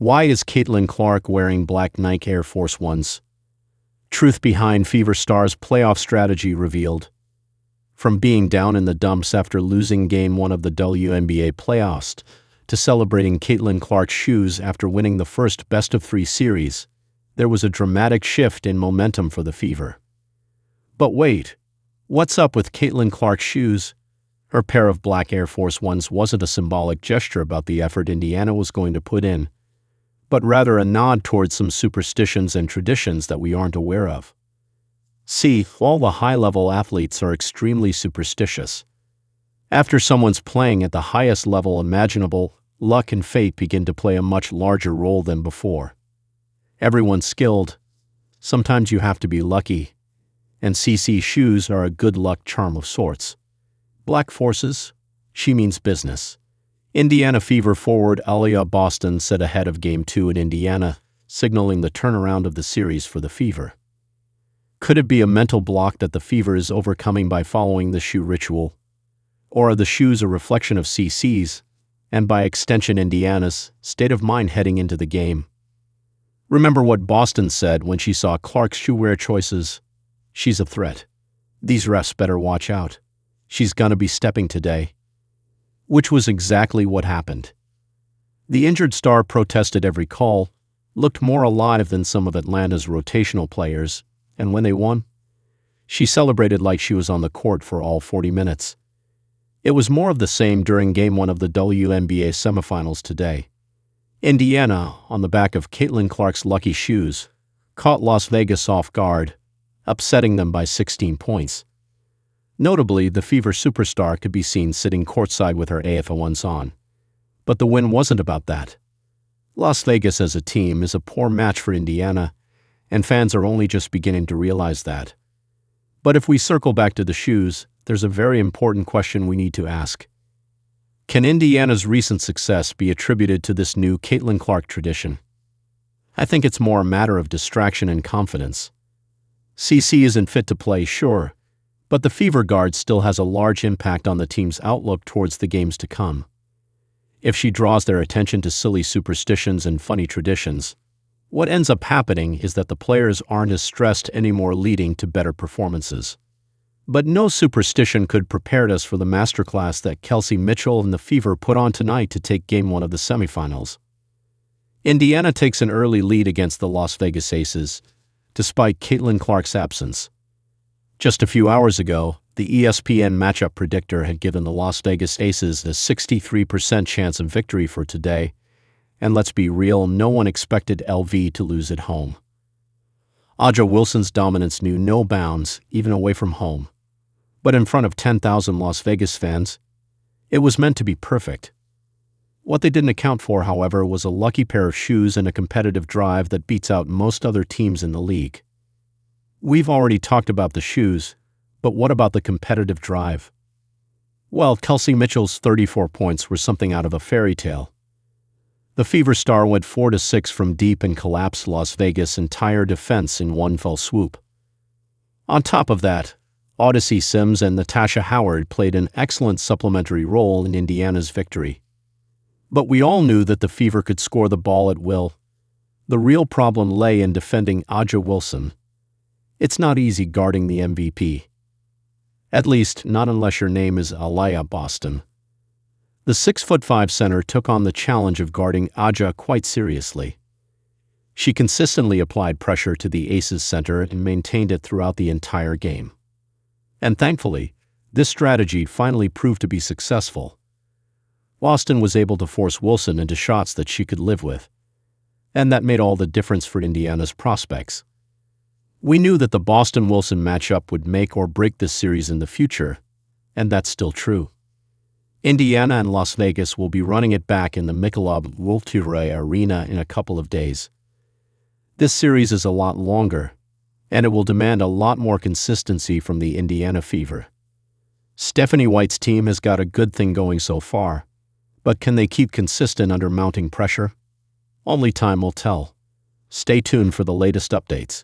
Why is Caitlin Clark wearing black Nike Air Force Ones? Truth behind Fever Star's playoff strategy revealed. From being down in the dumps after losing Game 1 of the WNBA playoffs, to celebrating Caitlin Clark's shoes after winning the first best-of-3 series, there was a dramatic shift in momentum for the Fever. But wait, what's up with Caitlin Clark's shoes? Her pair of black Air Force Ones wasn't a symbolic gesture about the effort Indiana was going to put in, but rather a nod towards some superstitions and traditions that we aren't aware of. See, all the high-level athletes are extremely superstitious. After someone's playing at the highest level imaginable, luck and fate begin to play a much larger role than before. Everyone's skilled. Sometimes you have to be lucky. And CC's shoes are a good luck charm of sorts. Black forces? She means business. Indiana Fever forward Aliyah Boston said ahead of Game 2 in Indiana, signaling the turnaround of the series for the Fever. Could it be a mental block that the Fever is overcoming by following the shoe ritual? Or are the shoes a reflection of CC's, and by extension Indiana's, state of mind heading into the game? Remember what Boston said when she saw Clark's shoe wear choices? She's a threat. These refs better watch out. She's gonna be stepping today. Which was exactly what happened. The injured star protested every call, looked more alive than some of Atlanta's rotational players, and when they won, she celebrated like she was on the court for all 40 minutes. It was more of the same during Game 1 of the WNBA semifinals today. Indiana, on the back of Caitlin Clark's lucky shoes, caught Las Vegas off guard, upsetting them by 16 points. Notably, the Fever superstar could be seen sitting courtside with her AFA ones on. But the win wasn't about that. Las Vegas as a team is a poor match for Indiana, and fans are only just beginning to realize that. But if we circle back to the shoes, there's a very important question we need to ask. Can Indiana's recent success be attributed to this new Caitlin Clark tradition? I think it's more a matter of distraction and confidence. CC isn't fit to play, sure, but the Fever guard still has a large impact on the team's outlook towards the games to come. If she draws their attention to silly superstitions and funny traditions, what ends up happening is that the players aren't as stressed anymore, leading to better performances. But no superstition could prepare us for the masterclass that Kelsey Mitchell and the Fever put on tonight to take Game 1 of the semifinals. Indiana takes an early lead against the Las Vegas Aces, despite Caitlin Clark's absence. Just a few hours ago, the ESPN matchup predictor had given the Las Vegas Aces a 63% chance of victory for today, and let's be real, no one expected LV to lose at home. A'ja Wilson's dominance knew no bounds, even away from home. But in front of 10,000 Las Vegas fans, it was meant to be perfect. What they didn't account for, however, was a lucky pair of shoes and a competitive drive that beats out most other teams in the league. We've already talked about the shoes, but what about the competitive drive? Well, Kelsey Mitchell's 34 points were something out of a fairy tale. The Fever star went 4-6 from deep and collapsed Las Vegas' entire defense in one fell swoop. On top of that, Odyssey Sims and Natasha Howard played an excellent supplementary role in Indiana's victory. But we all knew that the Fever could score the ball at will. The real problem lay in defending A'ja Wilson. It's not easy guarding the MVP. At least, not unless your name is Aliyah Boston. The 6'5" center took on the challenge of guarding A'ja quite seriously. She consistently applied pressure to the Aces center and maintained it throughout the entire game. And thankfully, this strategy finally proved to be successful. Boston was able to force Wilson into shots that she could live with, and that made all the difference for Indiana's prospects. We knew that the Boston-Wilson matchup would make or break this series in the future, and that's still true. Indiana and Las Vegas will be running it back in the Michelob Ultra Arena in a couple of days. This series is a lot longer, and it will demand a lot more consistency from the Indiana Fever. Stephanie White's team has got a good thing going so far, but can they keep consistent under mounting pressure? Only time will tell. Stay tuned for the latest updates.